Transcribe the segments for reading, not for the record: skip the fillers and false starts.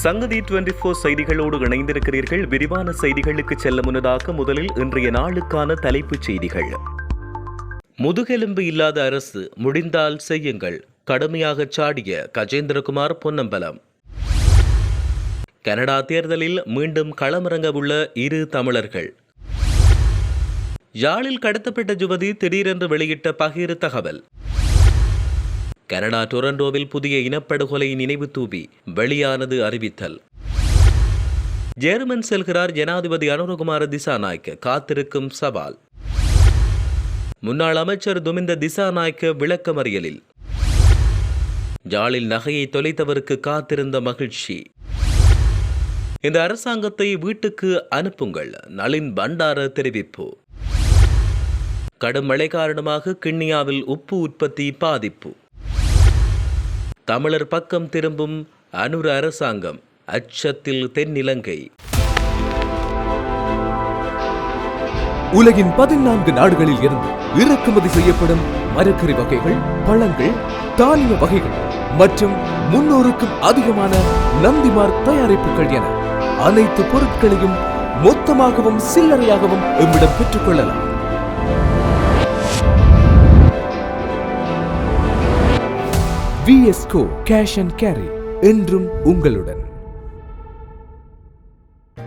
சங்கதி 24 செய்திகளோடு இணைந்திருக்கிறீர்கள். விரிவான செய்திகளுக்கு செல்ல முன்னதாக முதலில் இன்றைய நாளுக்கான தலைப்புச் செய்திகள். முதுகெலும்பு இல்லாத அரசு, முடிந்தால் செய்யுங்கள், கடுமையாக சாடிய கஜேந்திரகுமார் பொன்னம்பலம். கனடா தேர்தலில் மீண்டும் களமிறங்க உள்ள இரு தமிழர்கள். யாழில் கடத்தப்பட்ட யுவதி திடீரென்று வெளியிட்ட பகிர் தகவல். கனடா டொரண்டோவில் புதிய இனப்படுகொலை நினைவு தூபி வெளியானது அறிவித்தல். ஜெர்மன் செல்கிறார் ஜனாதிபதி அனுரகுமார திசாநாயக்க, காத்திருக்கும் சவால். முன்னாள் அமைச்சர் துமிந்த திசாநாயக்க விளக்கமறியலில். யாழில் நகையை தொலைத்தவருக்கு காத்திருந்த மகிழ்ச்சி. இந்த அரசாங்கத்தை வீட்டுக்கு அனுப்புங்கள், நளின் பண்டார தெரிவிப்பு. கடும் மழை காரணமாக கிண்ணியாவில் உப்பு உற்பத்தி பாதிப்பு. தமிழர் பக்கம் திரும்பும் அனுர அரசாங்கம், அச்சத்தில் தென்னிலங்கை. உலகின் 14 நாடுகளில் இருந்து இறக்குமதி செய்யப்படும் மரக்கறி வகைகள், பழங்கள், தானிய வகைகள் மற்றும் 300க்கும் அதிகமான நந்திமார் தயாரிப்புகள் என அனைத்து பொருட்களையும் மொத்தமாகவும் சில்லறையாகவும் எம்மிடம் பெற்றுக் கொள்ளலாம். VSCO கேஷ் அண்ட் கேரி, என்றும் உங்களுடன்.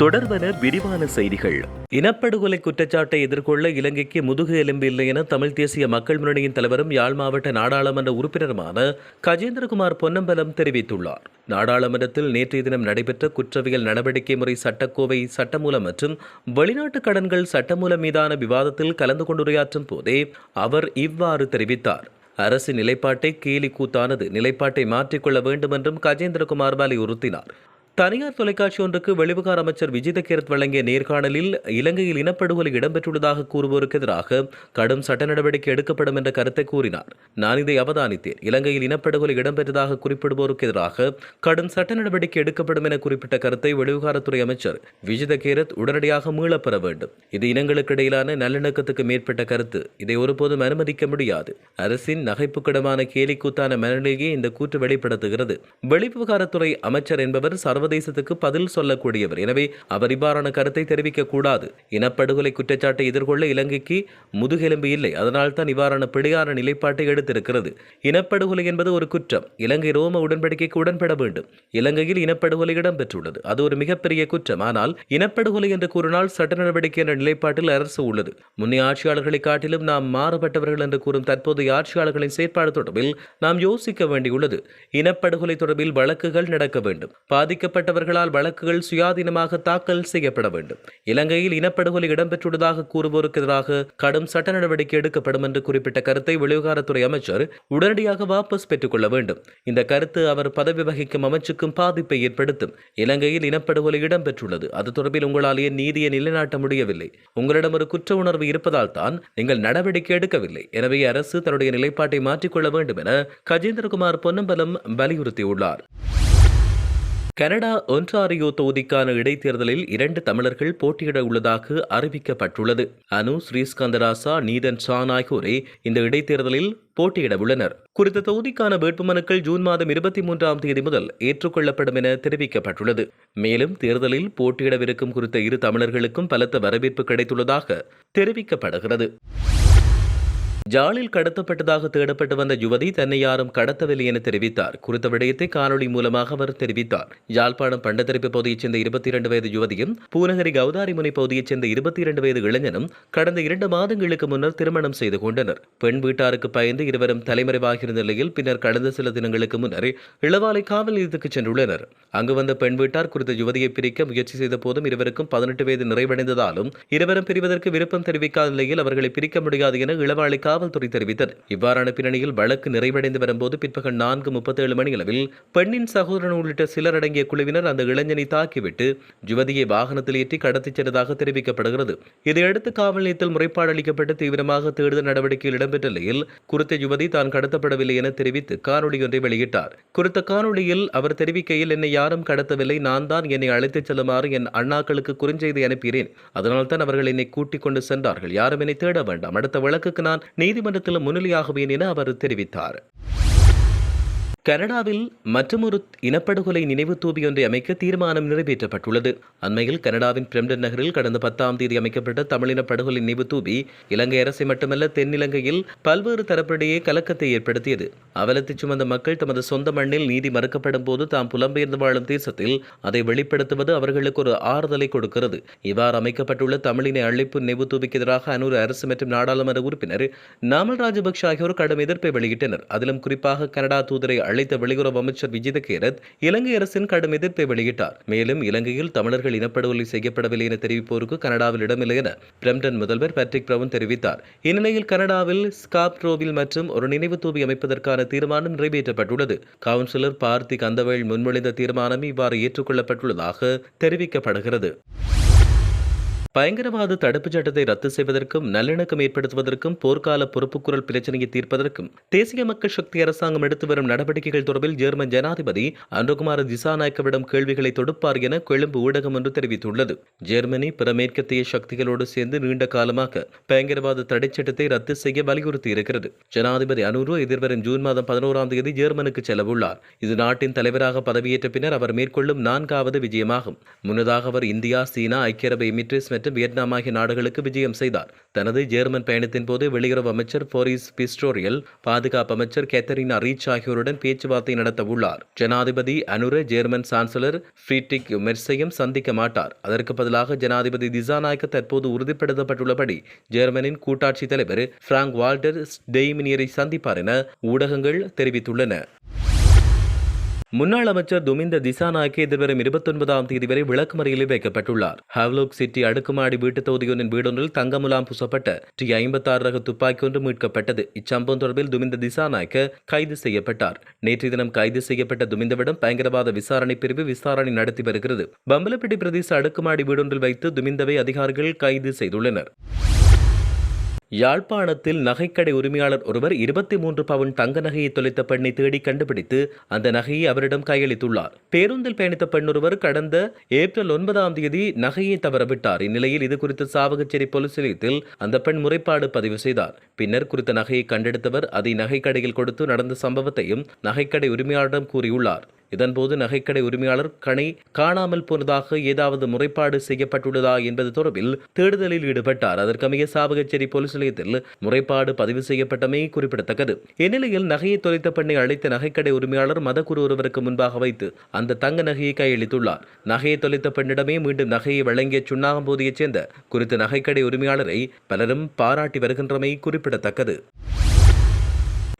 தொடர்வன விரிவான செய்திகள். இனப்படுகொலை குற்றச்சாட்டை எதிர்கொள்ள இலங்கைக்கு முதுகு எலும்பு இல்லை என தமிழ் தேசிய மக்கள் முன்னணியின் தலைவரும் யாழ் மாவட்ட நாடாளுமன்ற உறுப்பினருமான கஜேந்திரகுமார் பொன்னம்பலம் தெரிவித்துள்ளார். நாடாளுமன்றத்தில் நேற்றைய தினம் நடைபெற்ற குற்றவியல் நடவடிக்கை முறை சட்டக்கோவை சட்டமூலம் மற்றும் வெளிநாட்டு கடன்கள் சட்டமூலம் மீதான விவாதத்தில் கலந்து கொண்டுரையாற்றும் போதே அவர் இவ்வாறு தெரிவித்தார். அரசின் நிலைப்பாட்டை கேலி கூத்தானது, நிலைப்பாட்டை மாற்றிக்கொள்ள வேண்டும் என்றும் கஜேந்திரகுமார் வலியுறுத்தினார். தனியார் தொலைக்காட்சி ஒன்றுக்கு வெளிவிகார அமைச்சர் விஜித கேரத் வழங்கிய நேர்காணலில் இலங்கையில் இனப்படுகொலை இடம்பெற்றுள்ளதாக கூறுவோருக்கு எதிராக கடும் சட்ட நடவடிக்கை எடுக்கப்படும் என்ற கருத்தை கூறினார். நான் இதை அவதானித்தேன். இலங்கையில் இனப்படுகொலை இடம்பெற்றதாக குறிப்பிடுவோருக்கு எதிராக கடும் சட்ட நடவடிக்கை எடுக்கப்படும் என குறிப்பிட்ட கருத்தை வெளிவிகாரத்துறை அமைச்சர் விஜித கேரத் உடனடியாக மீளப்பெற வேண்டும். இது இனங்களுக்கு இடையிலான நல்லிணக்கத்துக்கு மேற்பட்ட கருத்து. இதை ஒருபோதும் அனுமதிக்க முடியாது. அரசின் நகைப்புக்கிடமான கேலிக்கூத்தான மனநிலையே இந்த கூற்று வெளிப்படுத்துகிறது. வெளிவிவகாரத்துறை அமைச்சர் என்பவர் சர்வதேசத்துக்கு பதில் சொல்லக்கூடியவர். எனவே அவர் இவ்வாறான கருத்தை தெரிவிக்க கூடாது. இனப்படுகொலை குற்றச்சாட்டை எதிர்கொள்ள இலங்கைக்கு முதுகெலும்பு இல்லை. அதனால் தான் இவ்வாறான பிழையான நிலைப்பாட்டை எடுத்திருக்கிறது. இனப்படுகொலை என்பது ஒரு குற்றம். இலங்கை ரோம உடன்படிக்கைக்கு உடன்பட வேண்டும். இலங்கையில் இனப்படுகொலை இடம்பெற்றுள்ளது. அது ஒரு மிகப்பெரிய குற்றம். ஆனால் இனப்படுகொலை என்று கூறினால் சட்ட நடவடிக்கை என்ற நிலைப்பாட்டில் அரசு உள்ளது. முன்னைய ஆட்சியாளர்களை காட்டிலும் நாம் மாறுபட்டவர்கள் என்று கூறும் தற்போதைய ஆட்சியாளர்களின் செயற்பாடு தொடர்பில் நாம் யோசிக்க வேண்டியுள்ளது. இனப்படுகொலை தொடர்பில் வழக்குகள் நடக்க வேண்டும். பாதிக்கப்பட்டவர்களால் வழக்குகள் சுயாதீனமாக தாக்கல் செய்யப்பட வேண்டும். இலங்கையில் இனப்படுகொலை இடம்பெற்றுள்ளதாக கூறுவோருக்கு எதிராக கடும் சட்ட நடவடிக்கை எடுக்கப்படும் என்று குறிப்பிட்ட கருத்தை வெளிவிகாரத்துறை அமைச்சர் உடனடியாக வாபஸ் பெற்றுக் கொள்ள வேண்டும். இந்த கருத்து அவர் பதவி வகிக்கும் அமைச்சுக்கும் பாதிப்பை ஏற்படுத்தும். இலங்கையில் இனப்படுகொலை இடம்பெற்றுள்ளது. அது தொடர்பில் உங்களால் ஏன் நீதியை நிலைநாட்ட முடியவில்லை? உங்களிடம் ஒரு குற்ற உணர்வு இருப்பதால் தான் நீங்கள் நடவடிக்கை எடுக்கவில்லை. எனவே அரசு தன்னுடைய நிலைப்பாட்டை மாற்றிக்கொள்ள வேண்டும் என கஜேந்திரகுமார் பொன்னம்பலம் வலியுறுத்தியுள்ளார். கனடா ஒன்டாரியோ தொகுதிக்கான இடைத்தேர்தலில் 2 தமிழர்கள் போட்டியிட உள்ளதாக அறிவிக்கப்பட்டுள்ளது. அனு ஸ்ரீஸ்கந்தராசா, நீதன் சான் ஆகியோரே இந்த இடைத்தேர்தலில் போட்டியிட உள்ளனர். குறித்த தொகுதிக்கான வேட்புமனுக்கள் ஜூன் மாதம் 23ஆம் தேதி முதல் ஏற்றுக்கொள்ளப்படும் என தெரிவிக்கப்பட்டுள்ளது. மேலும் தேர்தலில் போட்டியிடவிருக்கும் குறித்த 2 தமிழர்களுக்கும் பலத்த வரவேற்பு கிடைத்துள்ளதாக தெரிவிக்கப்படுகிறது. ஜாலில் கடத்தப்பட்டதாக தேடப்பட்டு வந்த யுவதி தன்னை யாரும் கடத்தவில்லை என தெரிவித்தார். குறித்த விடயத்தை காணொலி மூலமாக அவர் தெரிவித்தார். யாழ்ப்பாணம் பண்டத்தரிப்பு பகுதியைச் சேர்ந்த 22 வயது யுவதியும் பூநகரி கௌதாரிமுனை பகுதியைச் சேர்ந்த 22 வயது இளைஞனும் கடந்த 2 மாதங்களுக்கு முன்னர் திருமணம் செய்து கொண்டனர். பெண் வீட்டாருக்கு பயந்து இருவரும் தலைமறைவாகியிருந்த நிலையில் பின்னர் கடந்த சில தினங்களுக்கு முன்னர் இளவாலை காவல் நிலையத்துக்கு சென்றுள்ளனர். அங்கு வந்த பெண் வீட்டார் குறித்த யுவதியை பிரிக்க முயற்சி செய்த போதும் இருவருக்கும் 18 வயது நிறைவடைந்ததாலும் இருவரும் பிரிவதற்கு விருப்பம் தெரிவிக்காத நிலையில் அவர்களை பிரிக்க முடியாது என இளவாலை காவல்துறை தெரிவித்தது. இவ்வாறான பின்னணியில் வழக்கு நிறைவடைந்து வரும்போது பிற்பகல் 4:37 மணியளவில் பெண்ணின் சகோதரன் உள்ளிட்ட சிலர் அடங்கிய குழுவினர் அந்த இளைஞனை தாக்கிவிட்டு யுவதியை வாகனத்தில் ஏற்றி கடத்திச் சென்றதாக தெரிவிக்கப்படுகிறது. இதையடுத்து காவல் நிலையத்தில் முறைப்பாடு அளிக்கப்பட்டு தீவிரமாக தேடுதல் நடவடிக்கையில் இடம்பெற்ற நிலையில் குறித்த யுவதி தான் கடத்தப்படவில்லை என தெரிவித்து காணொலி ஒன்றை வெளியிட்டார். குறித்த காணொலியில் அவர் தெரிவிக்கையில், என்னை யாரும் கடத்தவில்லை, நான் தான் என்னை அழைத்துச் செல்லுமாறு என் அண்ணாக்களுக்கு குறுஞ்செய்தி அனுப்பினேன். அதனால் தான் அவர்கள் என்னை கூட்டிக் கொண்டு சென்றார்கள். யாரும் என்னை தேட வேண்டாம். அடுத்த வழக்குக்கு நான் நீதிமன்றத்தில் முன்னிலையாகுவேன் என அவர் தெரிவித்தார். கனடாவில் மற்றொரு இனப்படுகொலை நினைவு தூபி ஒன்றை அமைக்க தீர்மானம் நிறைவேற்றப்பட்டுள்ளது. அண்மையில் கனடாவின் பிரம்டன் நகரில் கடந்த 10ஆம் தேதி அமைக்கப்பட்ட தமிழின படுகொலை நினைவு தூபி இலங்கை அரசை மட்டுமல்ல தென்னிலங்கையில் பல்வேறு தரப்பிடையே கலக்கத்தை ஏற்படுத்தியது. அவலத்தை சுமந்த மக்கள் தமது சொந்த மண்ணில் நீதி மறுக்கப்படும் போது தாம் புலம்பெயர்ந்து வாழும் தேசத்தில் அதை வெளிப்படுத்துவது அவர்களுக்கு ஒரு ஆறுதலை கொடுக்கிறது. இவ்வாறு அமைக்கப்பட்டுள்ள தமிழின அழைப்பு நினைவு தூபிக்கு எதிராக அனூர் அரசு மற்றும் நாடாளுமன்ற உறுப்பினர் நாமல் ராஜபக்ஷ ஆகியோர் கடும் எதிர்ப்பை வெளியிட்டனர். அதிலும் குறிப்பாக கனடா தூதரை அழைத்த வெளியுறவு அமைச்சர் விஜித கேரத் இலங்கை அரசின் கடும் எதிர்ப்பை வெளியிட்டார். மேலும் இலங்கையில் தமிழர்கள் இனப்படுகொலை செய்யப்படவில்லை என தெரிவிப்போருக்கு கனடாவில் இடமில்லை என பிரம்டன் முதல்வர் பேட்ரிக் பிரவுன் தெரிவித்தார். இந்நிலையில் கனடாவில் ஸ்காப்ரோவில் மற்றும் ஒரு நினைவு தூபி அமைப்பதற்கான தீர்மானம் நிறைவேற்றப்பட்டுள்ளது. கவுன்சிலர் பார்த்தி கந்தவேல் முன்மொழிந்த தீர்மானம் இவ்வாறு ஏற்றுக்கொள்ளப்பட்டுள்ளதாக தெரிவிக்கப்படுகிறது. பயங்கரவாத தடுப்புச் சட்டத்தை ரத்து செய்வதற்கும் நல்லிணக்கம் ஏற்படுத்துவதற்கும் போர்க்கால பொறுப்புக்குரல் பிரச்சனையை தீர்ப்பதற்கும் தேசிய மக்கள் சக்தி அரசாங்கம் எடுத்து வரும் நடவடிக்கைகள் தொடர்பில் ஜெர்மன் ஜனாதிபதி அன்ருகுமார திசாநாயக்கவிடம் கேள்விகளை தொடுப்பார் என கொழும்பு ஊடகம் ஒன்று தெரிவித்துள்ளது. ஜெர்மனி பிற மேற்கத்திய சக்திகளோடு சேர்ந்து நீண்ட காலமாக பயங்கரவாத தடைச் சட்டத்தை ரத்து செய்ய வலியுறுத்தி இருக்கிறது. ஜனாதிபதி அனுரு எதிர்வரும் ஜூன் மாதம் 11ஆம் தேதி ஜெர்மனுக்கு செல்லவுள்ளார். இது நாட்டின் தலைவராக பதவியேற்ற பின்னர் அவர் மேற்கொள்ளும் 4வது விஜயமாகும். முன்னதாக அவர் இந்தியா, சீனா, ஐக்கிய அரபு எமிரேட்ஸ் மற்றும் வியட்நாம் ஆகிய நாடுகளுக்கு விஜயம் செய்தார். தனது ஜெர்மன் பயணத்தின் போது வெளியுறவு அமைச்சர் போரிஸ் பிஸ்டோரியல், பாதுகாப்பு அமைச்சர் கேத்தரினா ரீச் ஆகியோருடன் பேச்சுவார்த்தை நடத்த உள்ளார். ஜனாதிபதி அனுர ஜெர்மன் சான்சலர் ஃப்ரீட்ரிக் மெர்ஸையும் சந்திக்க மாட்டார். அதற்கு பதிலாக ஜனாதிபதி திசாநாயக்க தற்போது உறுதிப்படுத்தப்பட்டுள்ளபடி ஜெர்மனின் கூட்டாட்சி தலைவர் பிராங்க் வால்டர் ஸ்டெய்மினியரை சந்திப்பார் என ஊடகங்கள் தெரிவித்துள்ளன. முன்னாள் அமைச்சர் துமிந்த திசாநாயக்க எதிர்வரும் 29ஆம் தேதி வரை விளக்குமறியலில் வைக்கப்பட்டுள்ளார். ஹவ்லோக் சிட்டி அடுக்குமாடி வீட்டுத் தொகுதியொன்றின் வீடொன்றில் தங்கமுலாம் பூசப்பட்ட T56 ரக துப்பாக்கி ஒன்று மீட்கப்பட்டது. இச்சம்பவம் தொடர்பில் துமிந்த திசாநாயக்க கைது செய்யப்பட்டார். நேற்றைய தினம் கைது செய்யப்பட்ட துமிந்தவிடம் பயங்கரவாத விசாரணை பிரிவு விசாரணை நடத்தி வருகிறது. பம்பலப்பிட்டி பிரதேச அடுக்குமாடி வீடொன்றில் வைத்து துமிந்தவை அதிகாரிகள் கைது செய்துள்ளனர். யாழ்ப்பாணத்தில் நகைக்கடை உரிமையாளர் ஒருவர் 23 பவுன் தங்க நகையை தொலைத்த பெண்ணை தேடி கண்டுபிடித்து அந்த நகையை அவரிடம் கையளித்துள்ளார். பேருந்தில் பயணித்த பெண்ணொருவர் கடந்த ஏப்ரல் 9ஆம் தேதி நகையை தவறவிட்டார். இந்நிலையில் இதுகுறித்து சாவகச்சேரி போலீஸ் நிலையத்தில் அந்த பெண் முறைப்பாடு பதிவு செய்தார். பின்னர் குறித்த நகையை கண்டெடுத்தவர் அதை நகைக்கடையில் கொடுத்து நடந்த சம்பவத்தையும் நகைக்கடை உரிமையாளரிடம் கூறியுள்ளார். இதன்போது நகைக்கடை உரிமையாளர் கணை காணாமல் போனதாக ஏதாவது முறைப்பாடு செய்யப்பட்டுள்ளதா என்பது தொடர்பில் தேடுதலில் ஈடுபட்டார். அதற்கமைய சாவகச்சேரி போலீஸ் நிலையத்தில் முறைப்பாடு பதிவு செய்யப்பட்டமை குறிப்பிடத்தக்கது. இந்நிலையில் நகையை தொலைத்த பெண்ணை அழைத்த நகைக்கடை உரிமையாளர் மதகுரு ஒருவருக்கு முன்பாக வைத்து அந்த தங்க நகையை கையளித்துள்ளார். நகையை தொலைத்த பெண்ணிடமே மீண்டும் நகையை வழங்கிய சுண்ணாகம்போதியைச் சேர்ந்த குறித்த நகைக்கடை உரிமையாளரை பலரும் பாராட்டி வருகின்றமை குறிப்பிடத்தக்கது.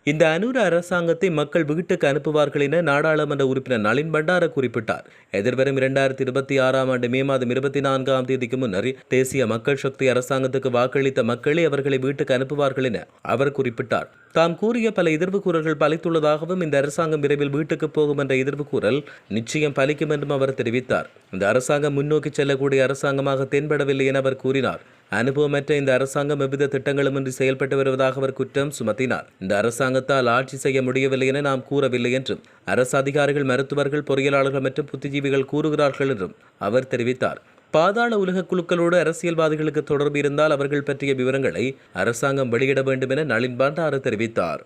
இந்த அனூர அரசாங்கத்தை மக்கள் வீட்டுக்கு அனுப்புவார்கள் என நாடாளுமன்ற உறுப்பினர் நளின் பண்டார குறிப்பிட்டார். எதிர்வரும் 2026ஆம் ஆண்டு மே மாதம் 24ஆம் தேதிக்கு முன்னர் தேசிய மக்கள் சக்தி அரசாங்கத்துக்கு வாக்களித்த மக்களே அவர்களை வீட்டுக்கு அனுப்புவார்கள் என அவர் குறிப்பிட்டார். தாம் கூறிய பல எதிர்வு கூறல்கள் பலித்துள்ளதாகவும் இந்த அரசாங்கம் விரைவில் வீட்டுக்கு போகும் என்ற எதிர்வு கூறல் நிச்சயம் பலிக்கும் என்றும் அவர் தெரிவித்தார். இந்த அரசாங்கம் முன்னோக்கி செல்லக்கூடிய அரசாங்கமாக தென்படவில்லை என அவர் கூறினார். அனுபவமற்ற இந்த அரசாங்கம் எவ்வித திட்டங்களுமின்றி செயல்பட்டு வருவதாக அவர் குற்றம் சுமத்தினார். இந்த அரசாங்கத்தால் ஆட்சி செய்ய முடியவில்லை என நாம் கூறவில்லை என்றும் அரசு அதிகாரிகள், மருத்துவர்கள், பொறியியலாளர்கள் மற்றும் புத்திஜீவிகள் கூறுகிறார்கள் என்றும் அவர் தெரிவித்தார். பாதாள உலக குழுக்களோடு அரசியல்வாதிகளுக்கு தொடர்பு இருந்தால் அவர்கள் பற்றிய விவரங்களை அரசாங்கம் வெளியிட வேண்டும் என நளின் பண்டார தெரிவித்தார்.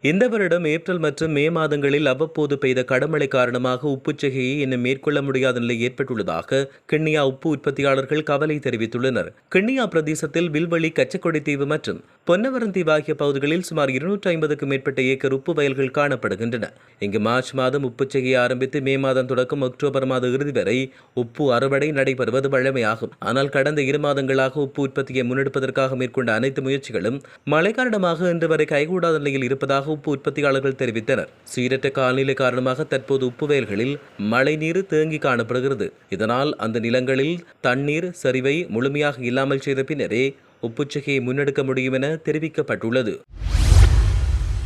இந்த வருடம் ஏப்ரல் மற்றும் மே மாதங்களில் அவ்வப்போது பெய்த கடுமழை காரணமாக உப்புச்செய்கையை இன்னும் மேற்கொள்ள முடியாத நிலை ஏற்பட்டுள்ளதாக கிண்ணியா உப்பு உற்பத்தியாளர்கள் கவலை தெரிவித்துள்ளனர். கிண்ணியா பிரதேசத்தில் வில்வெளி, கச்சக்கொடி தீவு மற்றும் பொன்னவரம் தீவு ஆகிய பகுதிகளில் சுமார் 250க்கும் மேற்பட்ட ஏக்கர் உப்பு வயல்கள் காணப்படுகின்றன. இங்கு மார்ச் மாதம் உப்புச்செய்கையை ஆரம்பித்து மே மாதம் தொடக்கம் அக்டோபர் மாத இறுதி வரை உப்பு அறுவடை நடைபெறுவது வழமையாகும். ஆனால் கடந்த 2 மாதங்களாக உப்பு உற்பத்தியை முன்னெடுப்பதற்காக மேற்கொண்ட அனைத்து முயற்சிகளும் மழை காரணமாக இன்று வரை கைகூடாத நிலையில் இருப்பதாக உப்பு உற்பத்தியாளர்கள் தெரிவித்தனர். சீரற்ற காலநிலை காரணமாக தற்போது உப்பு வயல்களில் மழை நீர் தேங்கி காணப்படுகிறது. இதனால் அந்த நிலங்களில் தண்ணீர் சரிவை முழுமையாக இல்லாமல் செய்த பின்னரே உப்புச்செய்கையை முன்னெடுக்க முடியும் என தெரிவிக்கப்பட்டுள்ளது.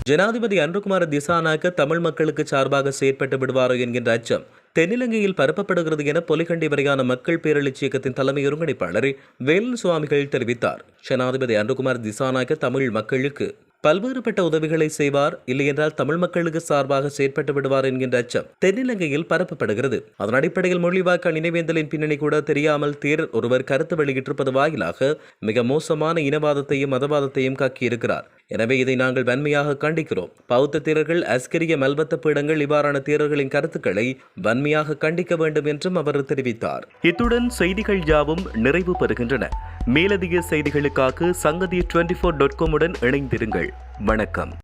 ஜனாதிபதி அன்ருகுமார திசாநாயக்க தமிழ் மக்களுக்கு சார்பாக செயற்பட்டு விடுவாரோ என்கின்ற அச்சம் தென்னிலங்கையில் பரப்பப்படுகிறது என பொலிகண்டி வரையான மக்கள் பேரெழுச்சி இயக்கத்தின் தலைமை ஒருங்கிணைப்பாளர் வேலன் சுவாமிகள் தெரிவித்தார். ஜனாதிபதி அன்ருகுமார் திசாநாயக்க தமிழ் மக்களுக்கு பல்வேறுபட்ட உதவிகளை செய்வார், இல்லையென்றால் தமிழ் மக்களுக்கு சார்பாக செயற்பட்டு விடுவார் என்கின்ற அச்சம் தென்னிலங்கையில் பரப்பப்படுகிறது. அதன் அடிப்படையில் முள்ளிவாய்க்கால் நினைவேந்தலின் பின்னணி கூட தெரியாமல் தேரர் ஒருவர் கருத்து வெளியிட்டிருப்பது வாயிலாக மிக மோசமான இனவாதத்தையும் மதவாதத்தையும் கக்கியிருக்கிறார். எனவே இதை நாங்கள் வன்மையாக கண்டிக்கிறோம். பௌத்த தேரர்கள், அஸ்கரிய மல்வத்த பீடங்கள் இவ்வாறான தேரர்களின் கருத்துக்களை வன்மையாக கண்டிக்க வேண்டும் என்றும் அவர் தெரிவித்தார். இத்துடன் செய்திகள் யாவும் நிறைவு பெறுகின்றன. மேலதிக செய்திகளுக்காக சங்கதி 24.com உடன் இணைந்திருங்கள். வணக்கம்.